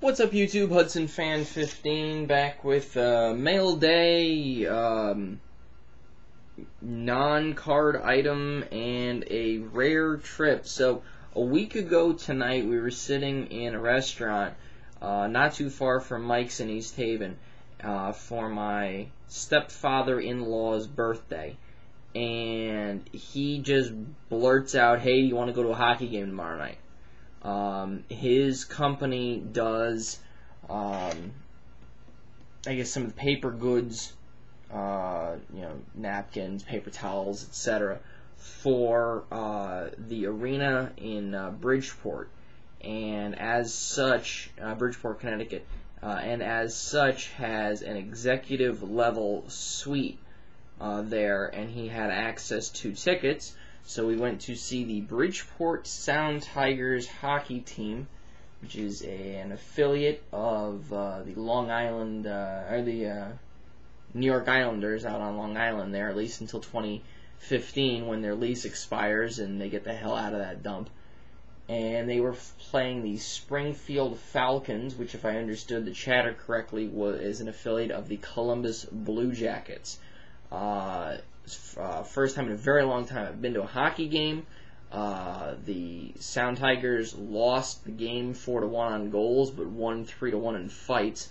What's up, YouTube? HudsonFan15 back with mail day, non-card item, and a rare trip. So a week ago tonight, we were sitting in a restaurant not too far from Mike's in East Haven for my stepfather-in-law's birthday, and he just blurts out, "Hey, you want to go to a hockey game tomorrow night?" His company does, I guess, some of the paper goods, napkins, paper towels, etc., for the arena in Bridgeport, and as such, Bridgeport, Connecticut, and as such has an executive level suite there, and he had access to tickets. So we went to see the Bridgeport Sound Tigers hockey team, which is an affiliate of the Long Island, or the New York Islanders out on Long Island there, at least until 2015 when their lease expires and they get the hell out of that dump. And they were playing the Springfield Falcons, which, if I understood the chatter correctly, is an affiliate of the Columbus Blue Jackets. First time in a very long time I've been to a hockey game. The Sound Tigers lost the game 4-1 on goals, but won 3-1 in fights.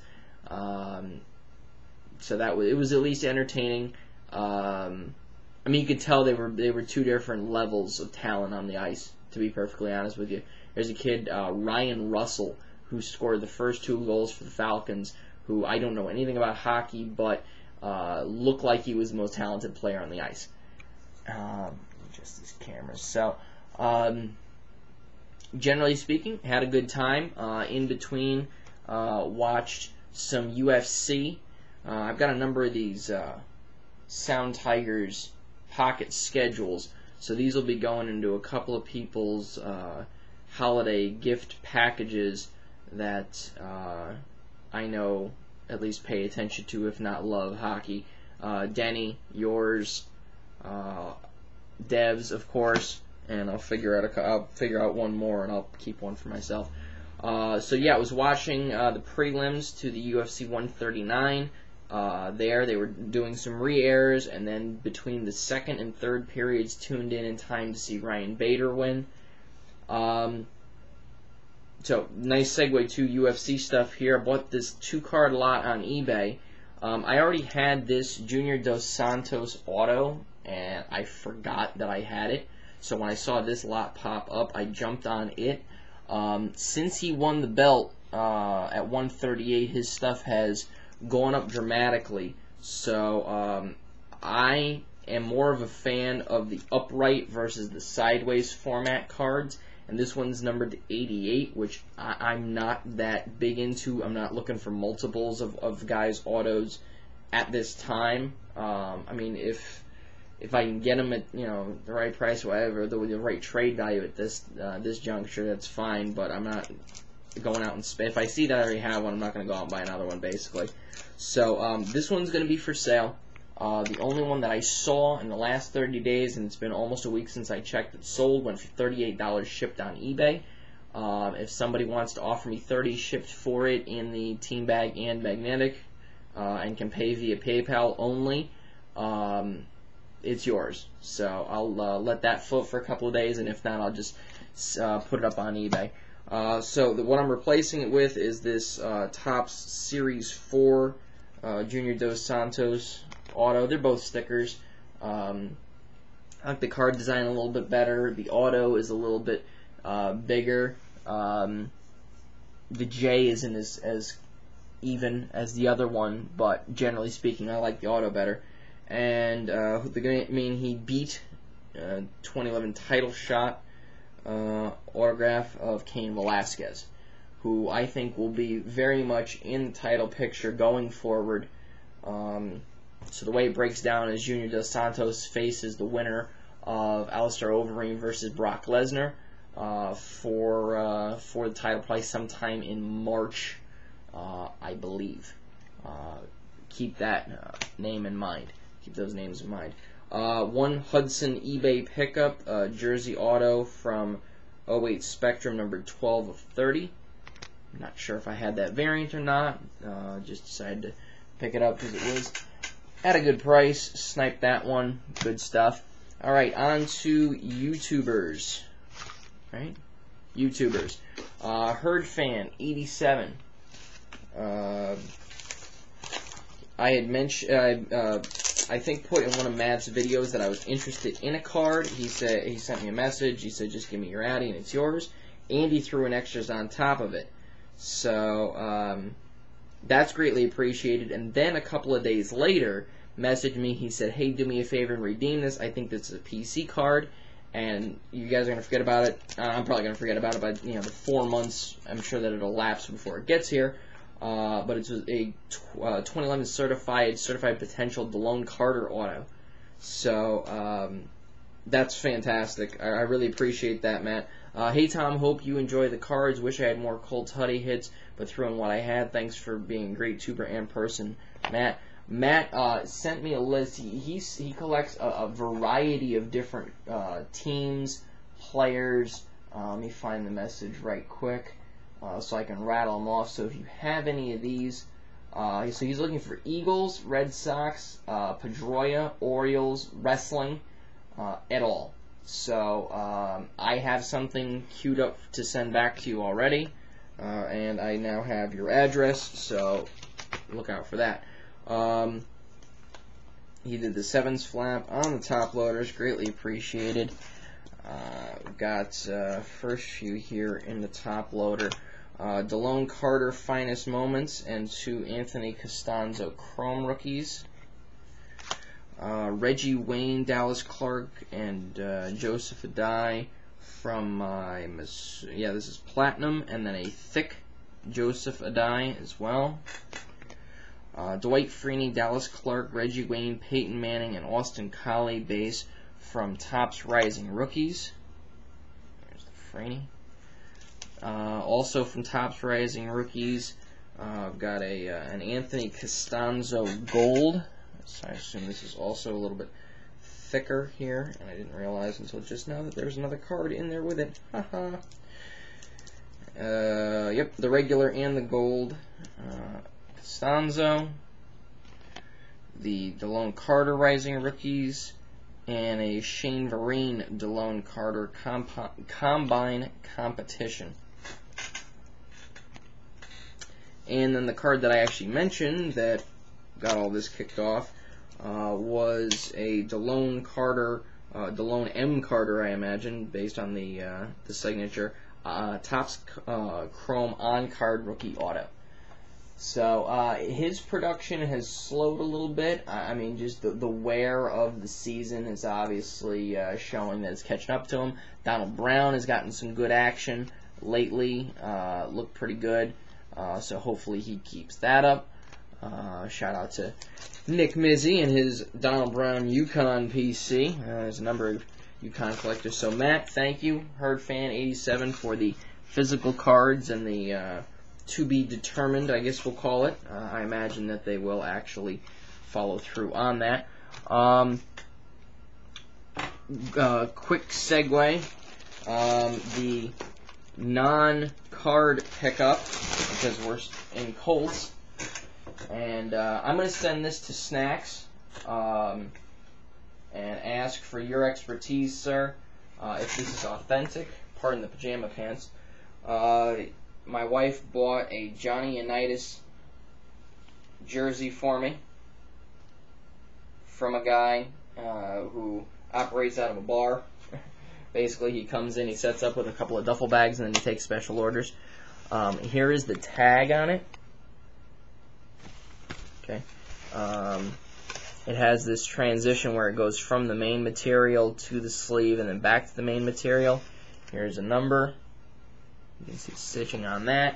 So it was at least entertaining. I mean, you could tell they were two different levels of talent on the ice, to be perfectly honest with you. There's a kid, Ryan Russell, who scored the first 2 goals for the Falcons, who I don't know anything about hockey, but looked like he was the most talented player on the ice. Just these cameras. So, generally speaking, had a good time. In between, watched some UFC. I've got a number of these Sound Tigers pocket schedules, so these will be going into a couple of people's holiday gift packages that I know at least pay attention to, if not love hockey. Denny, yours, Dev's, of course, and I'll figure out one more, and I'll keep one for myself. So yeah, I was watching the prelims to the UFC 139. There, they were doing some re-airs, and then between the second and third periods, tuned in time to see Ryan Bader win. So, nice segue to UFC stuff here. I bought this 2-card lot on eBay. I already had this Junior Dos Santos auto, and I forgot that I had it. So when I saw this lot pop up, I jumped on it. Since he won the belt at 138, his stuff has gone up dramatically. So I am more of a fan of the upright versus the sideways format cards. And this one's numbered to 88, which I'm not that big into. I'm not looking for multiples of guys' autos at this time. I mean, if I can get them at the right price, whatever, the right trade value at this juncture, that's fine. But I'm not going out and spend. If I see that I already have one, I'm not going to go out and buy another one, basically. So this one's going to be for sale. The only one that I saw in the last 30 days, and it's been almost a week since I checked, it sold, went for $38 shipped on eBay. If somebody wants to offer me $30 shipped for it in the team bag and magnetic, and can pay via PayPal only, it's yours. So I'll let that float for a couple of days, and if not, I'll just put it up on eBay. So what I'm replacing it with is this Topps Series 4 Junior Dos Santos auto. They're both stickers. I like the card design a little bit better. The auto is a little bit bigger. The J isn't as even as the other one, but generally speaking, I like the auto better. And he beat 2011 title shot autograph of Cain Velasquez, who I think will be very much in the title picture going forward. So the way it breaks down is Junior Dos Santos faces the winner of Alistair Overeem versus Brock Lesnar for the title, probably sometime in March, I believe. Keep that name in mind. Keep those names in mind. One Hudson eBay pickup, jersey auto from 08 Spectrum, number 12 of 30. Not sure if I had that variant or not. Just decided to pick it up because it was at a good price. Sniped that one. Good stuff. Alright, on to YouTubers. Right? YouTubers. herdfan87. I had mentioned, I think put in one of Matt's videos that I was interested in a card. He sent me a message. He said, just give me your Addy and it's yours. And he threw in extras on top of it. So, that's greatly appreciated. And then a couple of days later, messaged me. He said, hey, do me a favor and redeem this. I think this is a PC card. And you guys are going to forget about it. I'm probably going to forget about it by, the 4 months. I'm sure that it'll lapse before it gets here. But it's a 2011 certified potential DeLone Carter auto. So, that's fantastic. I really appreciate that, Matt. Hey, Tom, hope you enjoy the cards. Wish I had more Colts Huddy hits, but threw in what I had. Thanks for being a great tuber and person, Matt. Matt sent me a list. He collects a variety of different teams, players. Let me find the message right quick so I can rattle them off. So if you have any of these, so he's looking for Eagles, Red Sox, Pedroia, Orioles, Wrestling, et al. So I have something queued up to send back to you already, and I now have your address, so look out for that. He did the sevens flap on the top loaders, greatly appreciated. We've got first few here in the top loader. DeLone Carter Finest Moments and 2 Anthony Costanzo Chrome rookies. Reggie Wayne, Dallas Clark, and Joseph Adai from, this is Platinum, and then a thick Joseph Adai as well. Dwight Freeney, Dallas Clark, Reggie Wayne, Peyton Manning, and Austin Collie base from Topps Rising Rookies. There's the Freeney. Also from Topps Rising Rookies, I've got an Anthony Costanzo Gold. So I assume this is also a little bit thicker here, and I didn't realize until just now that there's another card in there with it. Haha. Yep, the regular and the gold. Costanzo, the DeLone Carter Rising Rookies, and a Shane Vereen DeLone Carter Combine Competition. And then the card that I actually mentioned that got all this kicked off was a DeLone Carter, DeLone M Carter, I imagine, based on the signature, Topps Chrome on-card rookie auto. So his production has slowed a little bit. I mean, just the wear of the season is obviously showing that it's catching up to him. Donald Brown has gotten some good action lately, looked pretty good. So hopefully he keeps that up. Shout out to Nick Mizzy and his Donald Brown Yukon PC. There's a number of Yukon collectors. So Matt, thank you. herdfan87 for the physical cards and the to be determined, I guess we'll call it. I imagine that they will actually follow through on that. Quick segue. The non-card pickup, because we're in Colts. And I'm going to send this to Snacks and ask for your expertise, sir, if this is authentic. Pardon the pajama pants. My wife bought a Johnny Unitas jersey for me from a guy who operates out of a bar. Basically, he comes in, he sets up with a couple of duffel bags, and then he takes special orders. Here is the tag on it. Okay. It has this transition where it goes from the main material to the sleeve and then back to the main material. Here's a number. You can see stitching on that.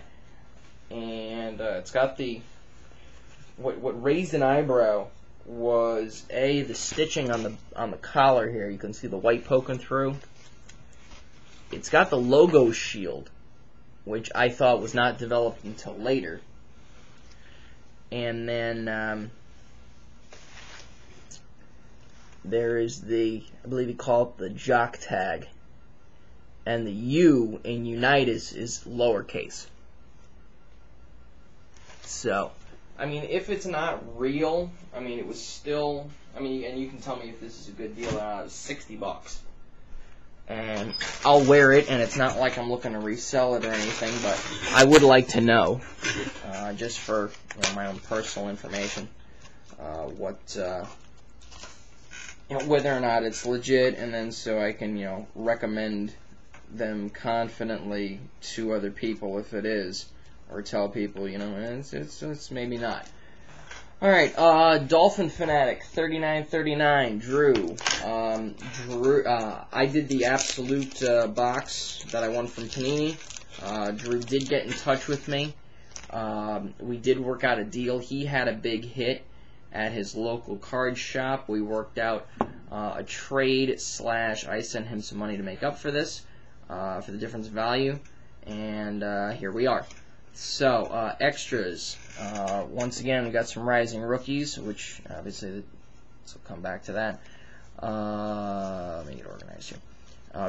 And it's got the... What raised an eyebrow was, the stitching on the collar here. You can see the white poking through. It's got the logo shield, which I thought was not developed until later. And then there is the, I believe you call it the jock tag. And the U in Unitas is lowercase. So, I mean, if it's not real, I mean, it was still, I mean, and you can tell me if this is a good deal. It was $60. And I'll wear it, and it's not like I'm looking to resell it or anything, but I would like to know, just for my own personal information, whether or not it's legit, and then so I can, recommend them confidently to other people if it is, or tell people, it's maybe not. Alright, dolphinfantic3939, Drew. I did the absolute box that I won from Panini. Drew did get in touch with me. We did work out a deal. He had a big hit at his local card shop. We worked out a trade / I sent him some money to make up for this, for the difference in value, and here we are. So, extras. Once again, we got some rising rookies, which obviously, so we'll come back to that. Let me get organized here.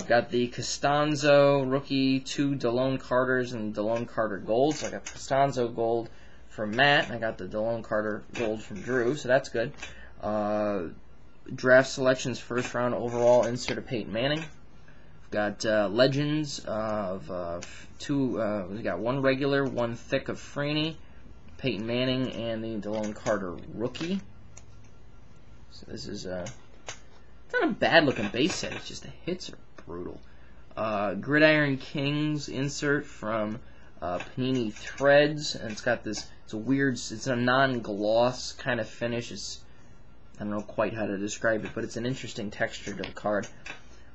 Got the Costanzo rookie, 2 DeLone Carters and DeLone Carter gold. So I got the Costanzo gold from Matt, and I got the DeLone Carter gold from Drew, so that's good. Draft selections, first round overall insert of Peyton Manning. Got legends of 2. We got 1 regular, 1 thick of Freeney, Peyton Manning, and the DeLone Carter rookie. So this is not a bad looking base set. It's just the hits are brutal. Gridiron Kings insert from Panini Threads, and it's got this. It's a weird. It's a non-gloss kind of finish. I don't know quite how to describe it, but it's an interesting texture to the card.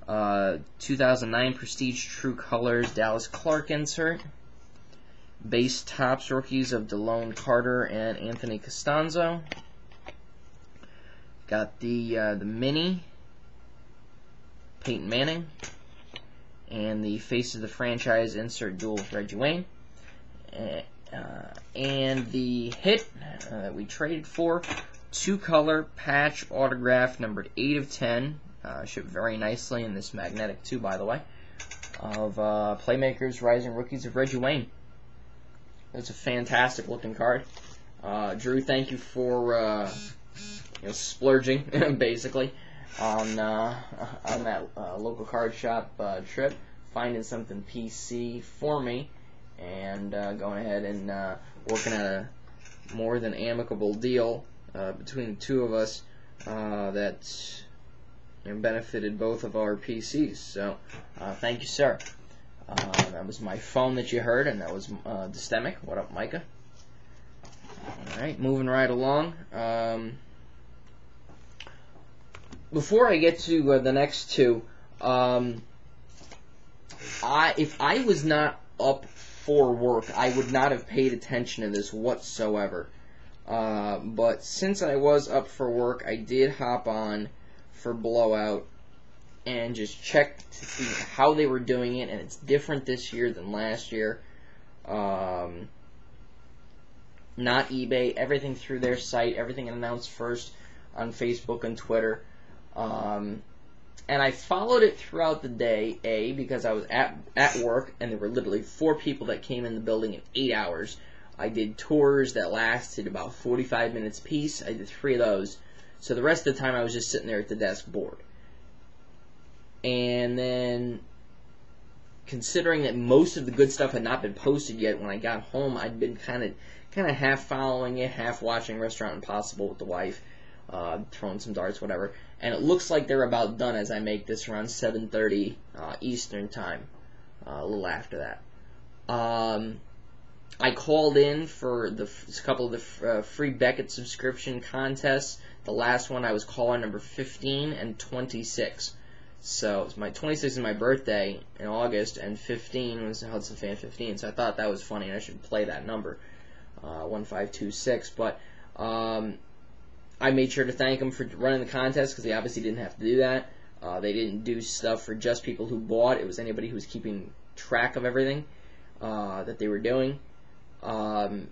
2009 Prestige True Colors Dallas Clark insert. Base Tops rookies of DeLone Carter and Anthony Costanzo. Got the mini Peyton Manning, and the Face of the Franchise insert dual with Reggie Wayne. And the hit that we traded for, 2-color patch autograph numbered 8 of 10. Shipped very nicely in this magnetic too, by the way, of Playmakers Rising Rookies of Reggie Wayne. It's a fantastic looking card. Drew, thank you for splurging basically on that local card shop trip, finding something PC for me, and going ahead and working at a more than amicable deal between the two of us that benefited both of our PCs. So, thank you, sir. That was my phone that you heard, and that was Dystemic. What up, Micah? Alright, moving right along. Before I get to the next two, if I was not up for work, I would not have paid attention to this whatsoever. But since I was up for work, I did hop on for Blowout and just check to see how they were doing it, and it's different this year than last year. Not eBay, everything through their site, everything announced first on Facebook and Twitter. And I followed it throughout the day, because I was at work, and there were literally 4 people that came in the building in 8 hours. I did tours that lasted about 45 minutes apiece. I did 3 of those. So the rest of the time I was just sitting there at the desk bored. And then, considering that most of the good stuff had not been posted yet, when I got home, I'd been kind of half following it, half watching Restaurant Impossible with the wife, throwing some darts, whatever. And it looks like they're about done as I make this around 7:30 Eastern time, a little after that. I called in for a couple of the free Beckett subscription contests. The last one I was caller number 15 and 26. So my 26 is my birthday in August, and 15 was Hudson Fan 15. So I thought that was funny, and I should play that number, 1526. But I made sure to thank them for running the contest, because they obviously didn't have to do that. They didn't do stuff for just people who bought. It was anybody who was keeping track of everything that they were doing. I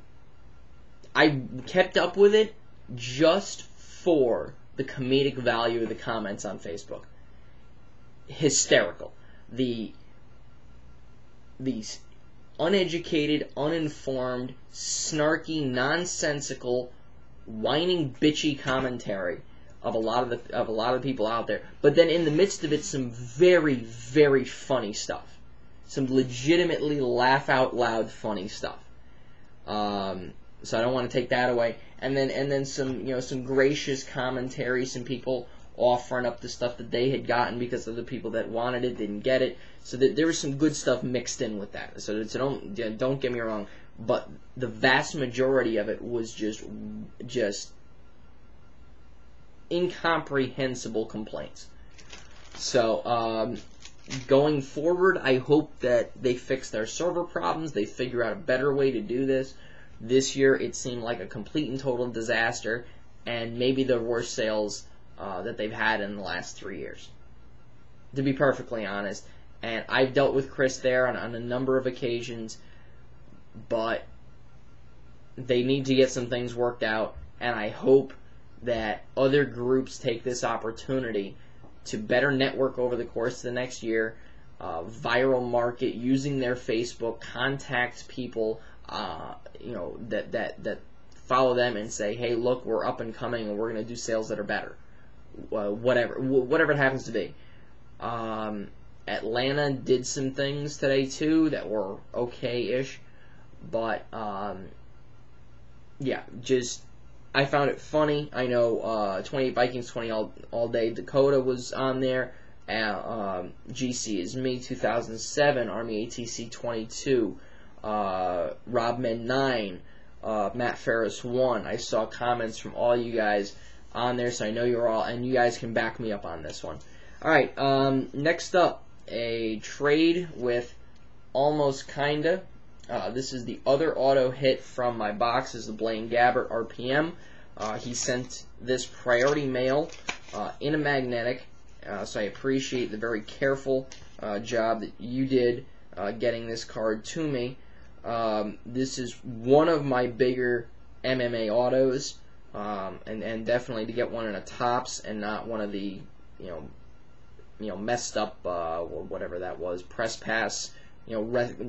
kept up with it just for the comedic value of the comments on Facebook. Hysterical. The uneducated, uninformed, snarky, nonsensical, whining, bitchy commentary of a lot of the people out there. But then in the midst of it, some very, very funny stuff. Some legitimately laugh out loud funny stuff. So I don't want to take that away. And then some gracious commentary, some people offering up the stuff that they had gotten because of the people that wanted it didn't get it. So that there was some good stuff mixed in with that. So don't get me wrong, but the vast majority of it was just incomprehensible complaints. So going forward, I hope that they fix their server problems. They figure out a better way to do this. This year, it seemed like a complete and total disaster, and maybe the worst sales that they've had in the last 3 years, to be perfectly honest. And I've dealt with Chris there on a number of occasions, but they need to get some things worked out, and I hope that other groups take this opportunity to better network over the course of the next year, viral market, using their Facebook, contact people that follow them and say, hey, look, we're up and coming, and we're going to do sales that are better. Whatever it happens to be. Atlanta did some things today too that were okay-ish, but yeah, just I found it funny. I know 28 Vikings 20 all day. Dakota was on there. GC is me 2007. Army ATC 22. Robman 9. Matt Ferris 1. I saw comments from all you guys on there, so I know you're all, and you guys can back me up on this one. Alright, next up, a trade with almostkinda. This is the other auto hit from my box, is the Blaine Gabbert RPM. He sent this priority mail in a magnetic, so I appreciate the very careful job that you did getting this card to me. This is one of my bigger MMA autos, and definitely to get one in a Topps and not one of the messed up or whatever that was, press pass,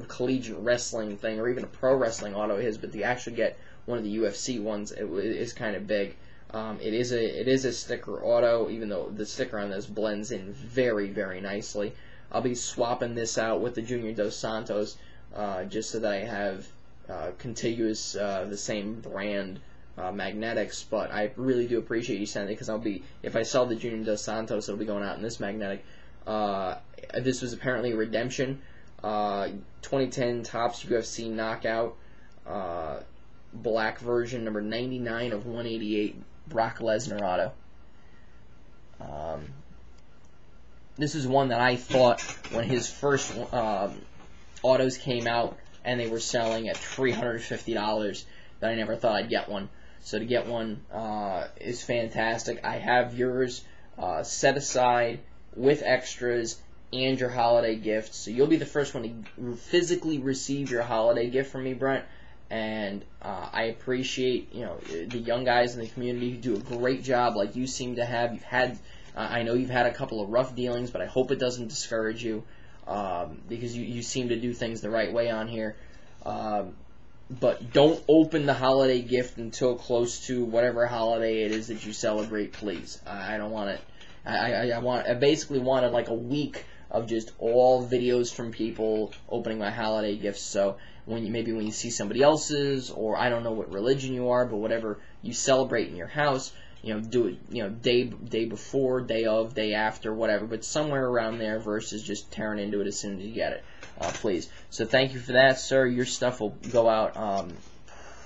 collegiate wrestling thing, or even a pro wrestling auto his, but to actually get one of the UFC ones is kind of big. It is a sticker auto, even though the sticker on this blends in very, very nicely. I'll be swapping this out with the Junior Dos Santos just so that I have contiguous, the same brand magnetics, but I really do appreciate you sending it, because if I sell the Junior Dos Santos, it'll be going out in this magnetic. This was apparently a redemption. 2010 Topps UFC Knockout, black version, number 99 of 188, Brock Lesnar auto. This is one that I thought when his first autos came out and they were selling at $350 that I never thought I'd get one. So to get one is fantastic. I have yours set aside with extras and your holiday gift. So you'll be the first one to physically receive your holiday gift from me, Brent. And I appreciate the young guys in the community who do a great job, like you seem to have. I know you've had a couple of rough dealings, but I hope it doesn't discourage you, because you seem to do things the right way on here. But don't open the holiday gift until close to whatever holiday it is that you celebrate, please. I don't want it. I basically wanted like a week of just all videos from people opening my holiday gifts. So maybe when you see somebody else's, or I don't know what religion you are, but whatever you celebrate in your house, do it, day before, day of, day after, whatever, but somewhere around there versus just tearing into it as soon as you get it, please. So thank you for that, sir. Your stuff will go out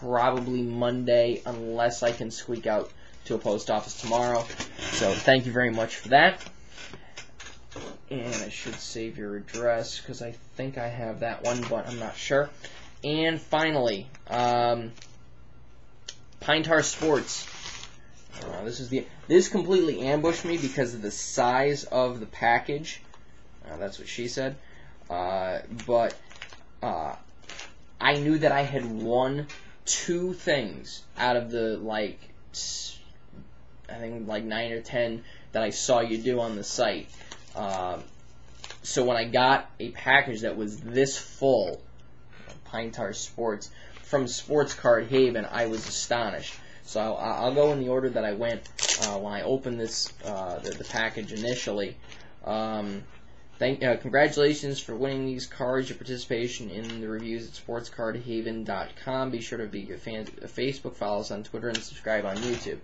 probably Monday, unless I can squeak out to a post office tomorrow. So thank you very much for that. And I should save your address, because I think I have that one, but I'm not sure. And finally, pinetarsports. This completely ambushed me because of the size of the package. That's what she said. But I knew that I had won 2 things out of the I think 9 or 10 that I saw you do on the site. So when I got a package that was this full, pinetarsports from Sports Card Haven, I was astonished. So I'll go in the order that I went when I opened this the package initially. Congratulations for winning these cards. Your participation in the reviews at sportscardhaven.com. Be sure to be a fan of Facebook, follow us on Twitter, and subscribe on YouTube.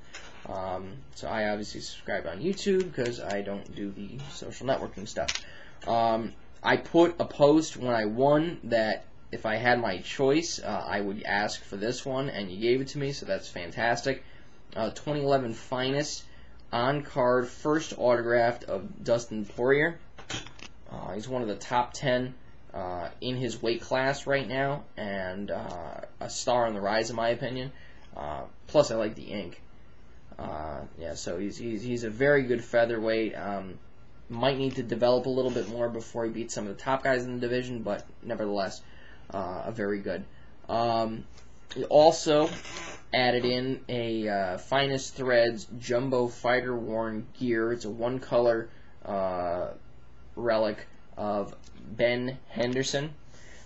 So I obviously subscribe on YouTube because I don't do the social networking stuff. I put a post when I won that if I had my choice, I would ask for this one, and you gave it to me, so that's fantastic. 2011 Finest on-card first autographed of Dustin Poirier. He's one of the top 10 in his weight class right now, and a star on the rise, in my opinion. Plus, I like the ink. Yeah, so he's a very good featherweight. Might need to develop a little bit more before he beats some of the top guys in the division, but nevertheless, a very good. He also added in a Finest Threads Jumbo Fighter Worn gear. It's a one-color relic of Ben Henderson.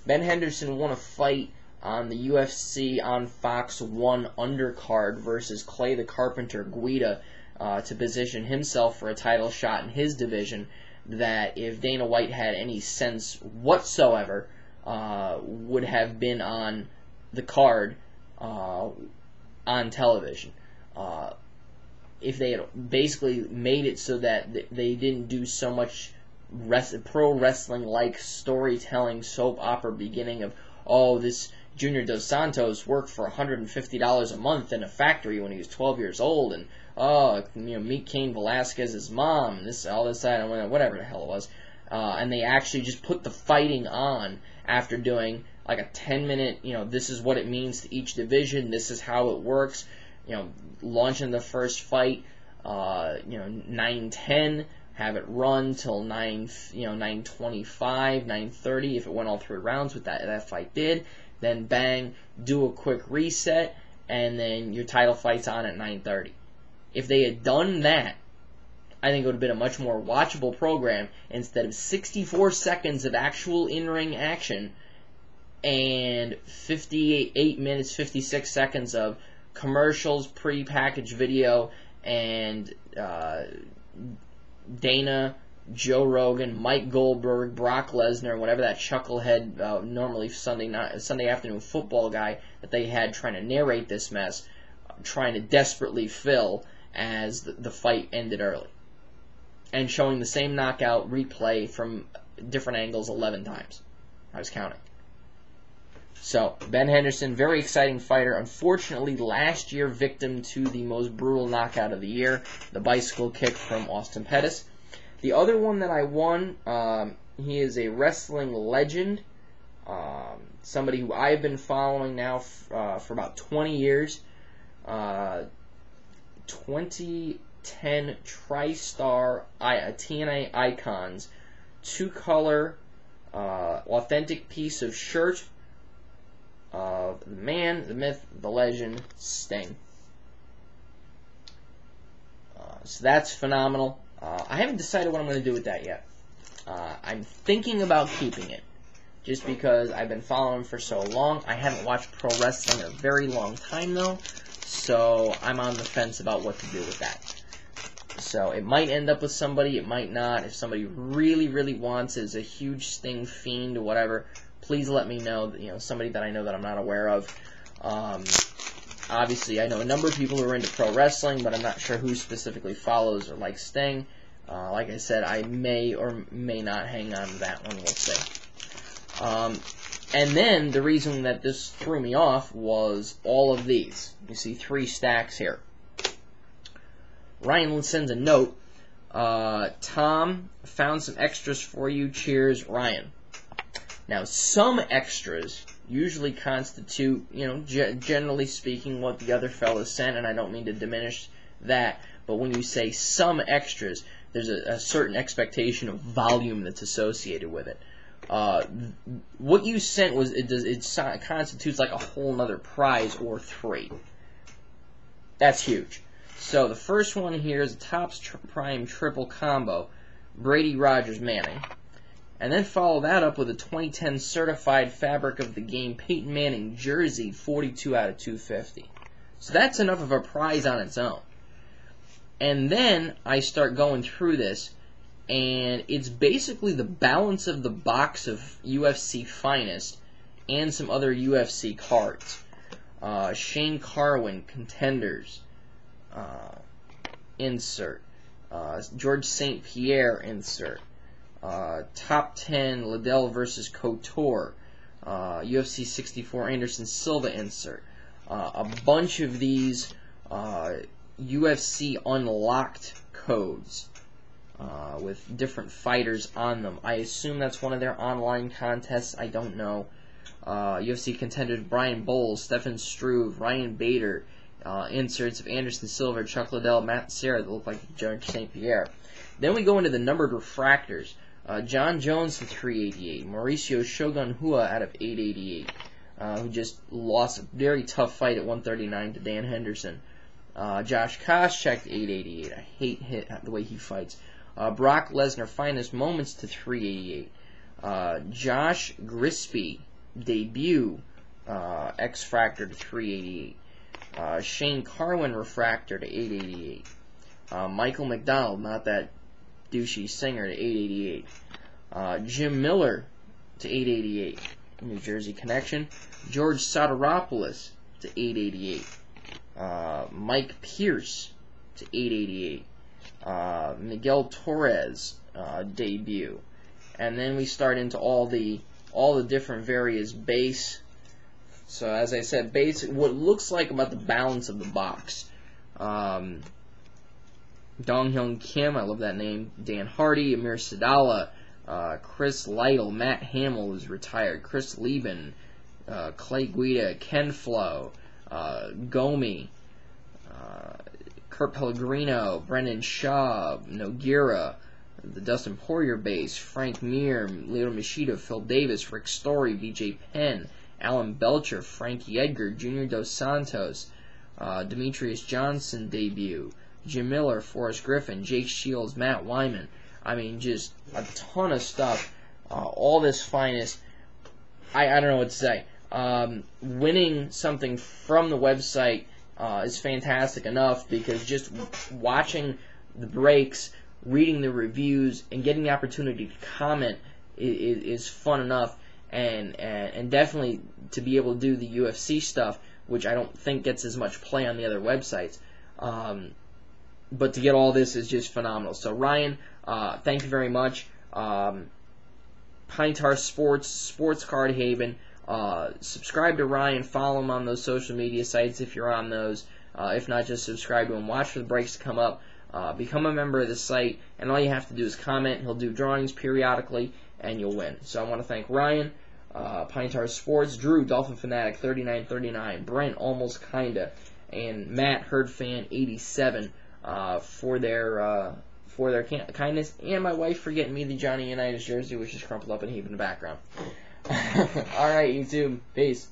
Ben Henderson won a fight on the UFC on Fox 1 undercard versus Clay the Carpenter Guida to position himself for a title shot in his division that, if Dana White had any sense whatsoever, would have been on the card on television. If they had basically made it so that they didn't do so much pro wrestling-like storytelling soap opera beginning of, oh, this Junior Dos Santos worked for $150 a month in a factory when he was 12 years old, and meet Cain Velasquez's mom, and all this, whatever the hell it was, and they actually just put the fighting on after doing like a 10-minute, this is what it means to each division, this is how it works, launching the first fight, 9:10. Have it run till 9:25, 9:30 if it went all 3 rounds, what that fight did. Then bang, do a quick reset, and then your title fight's on at 9:30. If they had done that, I think it would have been a much more watchable program instead of 64 seconds of actual in-ring action and 58 minutes, 56 seconds of commercials, pre-packaged video, and Dana, Joe Rogan, Mike Goldberg, Brock Lesnar, whatever that chucklehead, normally Sunday afternoon football guy that they had trying to narrate this mess, trying to desperately fill as the fight ended early. And showing the same knockout replay from different angles 11 times. I was counting. So, Ben Henderson, very exciting fighter. Unfortunately, last year victim to the most brutal knockout of the year, the bicycle kick from Austin Pettis. The other one that I won, he is a wrestling legend, somebody who I've been following now for about 20 years. 2010 TriStar TNA Icons, 2-color, authentic piece of shirt of the man, the myth, the legend, Sting. So that's phenomenal. I haven't decided what I'm going to do with that yet. I'm thinking about keeping it, just because I've been following him for so long. I haven't watched pro wrestling in a very long time, though, so I'm on the fence about what to do with that. So it might end up with somebody, it might not. If somebody really, really wants it, is a huge Sting fiend or whatever, please let me know. Somebody that I know that I'm not aware of. Obviously, I know a number of people who are into pro wrestling, but I'm not sure who specifically follows or likes Sting. Like I said, I may or may not hang on to that one. We'll see. And then the reason that this threw me off was all of these. You see 3 stacks here. Ryan sends a note. Tom, found some extras for you. Cheers, Ryan. Now, some extras usually constitute, generally speaking, what the other fellas sent, and I don't mean to diminish that, but when you say some extras, there's a certain expectation of volume that's associated with it. What you sent was, it constitutes like a whole nother prize or 3. That's huge. So the first one here is a Topps Prime Triple Combo, Brady Rogers Manning. And then follow that up with a 2010 certified fabric of the game Peyton Manning jersey, 42 out of 250. So that's enough of a prize on its own. And then I start going through this, and it's basically the balance of the box of UFC Finest and some other UFC cards. Shane Carwin, Contenders, insert. George St. Pierre, insert. Top 10 Liddell versus Couture, UFC 64 Anderson Silva insert, a bunch of these UFC unlocked codes with different fighters on them. I assume that's one of their online contests. I don't know. UFC contenders Brian Bowles, Stefan Struve, Ryan Bader, inserts of Anderson Silva, Chuck Liddell, Matt Serra that look like George St. Pierre. Then we go into the numbered refractors. John Jones to 388. Mauricio Shogun Hua out of 888, who just lost a very tough fight at 139 to Dan Henderson. Josh Koscheck to 888. I hate the way he fights. Brock Lesnar Finest Moments to 388. Josh Grisby debut X-Fractor to 388. Shane Carwin Refractor to 888. Michael McDonald, not that douchey singer, to 888. Jim Miller to 888. New Jersey Connection. George Soteropoulos to 888. Mike Pierce to 888. Miguel Torres debut. And then we start into all the different various base. So as I said, base, what looks like about the balance of the box. Dong Hyun Kim, I love that name. Dan Hardy, Amir Sadala, Chris Lytle, Matt Hamill is retired, Chris Lieben, Clay Guida, Ken Flo, Gomi, Kurt Pellegrino, Brendan Shaw, Noguera, the Dustin Poirier base, Frank Mir, Leo Machida, Phil Davis, Rick Story, BJ Penn, Alan Belcher, Frankie Edgar, Junior Dos Santos, Demetrius Johnson debut, Jim Miller, Forrest Griffin, Jake Shields, Matt Wyman. I mean, just a ton of stuff. All this finest. I don't know what to say. Winning something from the website is fantastic enough, because just watching the breaks, reading the reviews, and getting the opportunity to comment is fun enough. And definitely to be able to do the UFC stuff, which I don't think gets as much play on the other websites. But to get all this is just phenomenal. So Ryan, thank you very much. Pinetar Sports, Sports Card Haven. Subscribe to Ryan. Follow him on those social media sites if you're on those. If not, just subscribe to him. Watch for the breaks to come up. Become a member of the site, and all you have to do is comment. He'll do drawings periodically, and you'll win. So I want to thank Ryan, Pinetar Sports, Drew, dolphinfantic3939, Brent, almostkinda, and Matt, herdfan87, for their kindness, and my wife for getting me the Johnny Unitas jersey, which is crumpled up and heaving in the background. Alright, YouTube. Peace.